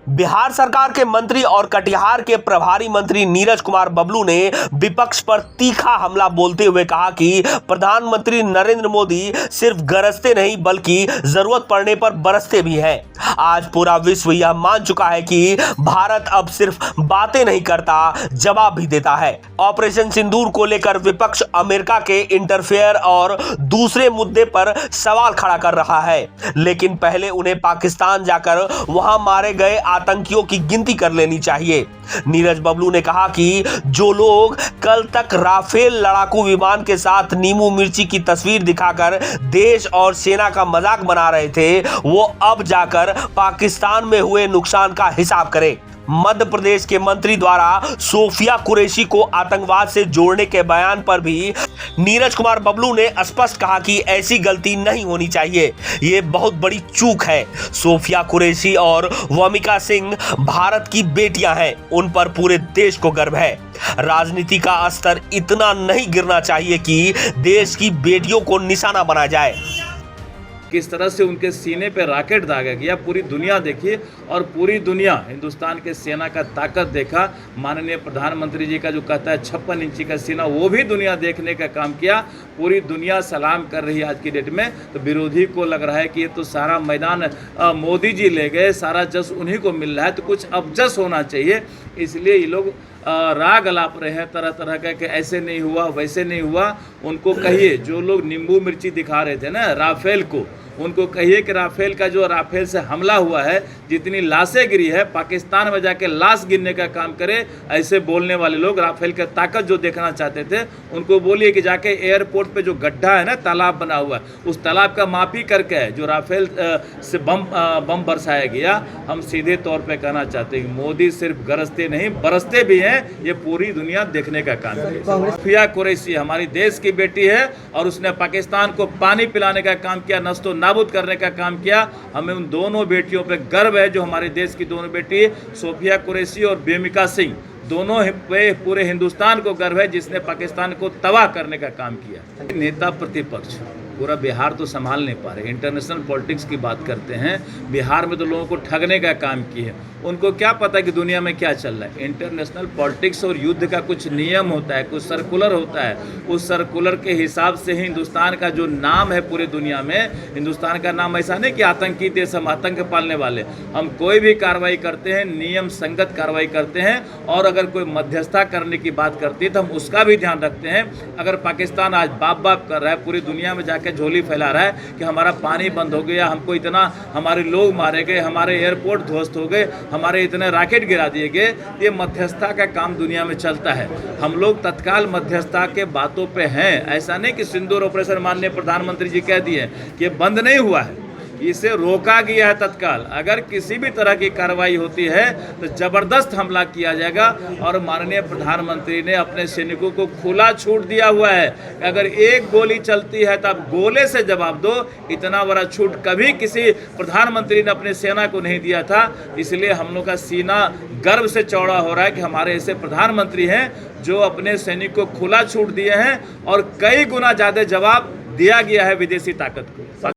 बिहार सरकार के मंत्री और कटिहार के प्रभारी मंत्री नीरज कुमार बबलू ने विपक्ष पर तीखा हमला बोलते हुए कहा कि प्रधानमंत्री नरेंद्र मोदी सिर्फ गरजते नहीं बल्कि जरूरत पड़ने पर बरसते भी हैं। आज पूरा विश्व यह मान चुका है कि भारत अब सिर्फ बातें नहीं करता, जवाब भी देता है। ऑपरेशन सिंदूर को लेकर विपक्ष अमेरिका के इंटरफेयर और दूसरे मुद्दे पर सवाल खड़ा कर रहा है, लेकिन पहले उन्हें पाकिस्तान जाकर वहां मारे गए आतंकियों की गिनती कर लेनी चाहिए। नीरज बबलू ने कहा कि जो लोग कल तक राफेल लड़ाकू विमान के साथ नींबू मिर्ची की तस्वीर दिखाकर देश और सेना का मजाक बना रहे थे, वो अब जाकर पाकिस्तान में हुए नुकसान का हिसाब करें। मध्य प्रदेश के मंत्री द्वारा सोफिया कुरैशी को आतंकवाद से जोड़ने के बयान पर भी नीरज कुमार बबलू ने स्पष्ट कहा कि ऐसी गलती नहीं होनी चाहिए, ये बहुत बड़ी चूक है। सोफिया कुरैशी और वमिका सिंह भारत की बेटियां हैं, उन पर पूरे देश को गर्व है। राजनीति का स्तर इतना नहीं गिरना चाहिए कि देश की बेटियों को निशाना बनाया जाए। किस तरह से उनके सीने पे रॉकेट दागा गया, पूरी दुनिया देखी और पूरी दुनिया हिंदुस्तान के सेना का ताकत देखा। माननीय प्रधानमंत्री जी का जो कहता है 56 इंची का सीना, वो भी दुनिया देखने का काम किया। पूरी दुनिया सलाम कर रही है आज की डेट में। तो विरोधी को लग रहा है कि ये तो सारा मैदान मोदी जी ले गए, सारा जस उन्हीं को मिल रहा है, तो कुछ अबजस होना चाहिए। इसलिए ये लोग राग अलाप रहे हैं तरह तरह का कि ऐसे नहीं हुआ वैसे नहीं हुआ। उनको कहिए, जो लोग नींबू मिर्ची दिखा रहे थे ना राफेल को, उनको कहिए कि राफेल का जो राफेल से हमला हुआ है, जितनी लाशें गिरी है, पाकिस्तान में जाके लाश गिनने का काम करे। ऐसे बोलने वाले लोग राफेल का ताकत जो देखना चाहते थे, उनको बोलिए कि जाके एयरपोर्ट पे जो गड्ढा है ना, तालाब बना हुआ है, उस तालाब का मापी करके जो राफेल से बम बरसाया गया। हम सीधे तौर पे कहना चाहते हैं कि मोदी सिर्फ गरजते नहीं बरसते भी हैं, ये पूरी दुनिया देखने का काम है। सोफिया कुरैशी हमारी देश की बेटी है और उसने पाकिस्तान को पानी पिलाने का काम किया, नस्तो नाबूद करने का काम किया। हमें उन दोनों बेटियों पे गर्व है, जो हमारे देश की दोनों बेटी सोफिया कुरैशी और वमिका सिंह, दोनों पे पूरे हिंदुस्तान को गर्व है, जिसने पाकिस्तान को तबाह करने का काम किया। नेता प्रतिपक्ष पूरा बिहार तो संभाल नहीं पा रहे, इंटरनेशनल पॉलिटिक्स की बात करते हैं। बिहार में तो लोगों को ठगने का काम किए, उनको क्या पता कि दुनिया में क्या चल रहा है। इंटरनेशनल पॉलिटिक्स और युद्ध का कुछ नियम होता है, कुछ सर्कुलर होता है। उस सर्कुलर के हिसाब से ही हिंदुस्तान का जो नाम है पूरी दुनिया में, हिंदुस्तान का नाम ऐसा नहीं कि आतंकी देश, हम आतंक पालने वाले। हम कोई भी कार्रवाई करते हैं नियम संगत कार्रवाई करते हैं, और अगर कोई मध्यस्थता करने की बात करती है तो हम उसका भी ध्यान रखते हैं। अगर पाकिस्तान आज बाप बाप कर रहा है, पूरी दुनिया में जाके झोली फैला रहा है कि हमारा पानी बंद हो गया, हमको इतना, हमारे लोग मारे गए, हमारे एयरपोर्ट ध्वस्त हो गए, हमारे इतने रॉकेट गिरा दिए गए, ये मध्यस्थता का काम दुनिया में चलता है। हम लोग तत्काल मध्यस्थता के बातों पे हैं। ऐसा नहीं कि सिंदूर ऑपरेशन माननीय प्रधानमंत्री जी कह दिए कि बंद नहीं हुआ है, इसे रोका गया है तत्काल। अगर किसी भी तरह की कार्रवाई होती है तो जबरदस्त हमला किया जाएगा। और माननीय प्रधानमंत्री ने अपने सैनिकों को खुला छूट दिया हुआ है कि अगर एक गोली चलती है तो आप गोले से जवाब दो। इतना बड़ा छूट कभी किसी प्रधानमंत्री ने अपने सेना को नहीं दिया था। इसलिए हम लोग का सीना गर्व से चौड़ा हो रहा है कि हमारे ऐसे प्रधानमंत्री हैं जो अपने सैनिक को खुला छूट दिए हैं, और कई गुना ज़्यादा जवाब दिया गया है विदेशी ताकत को।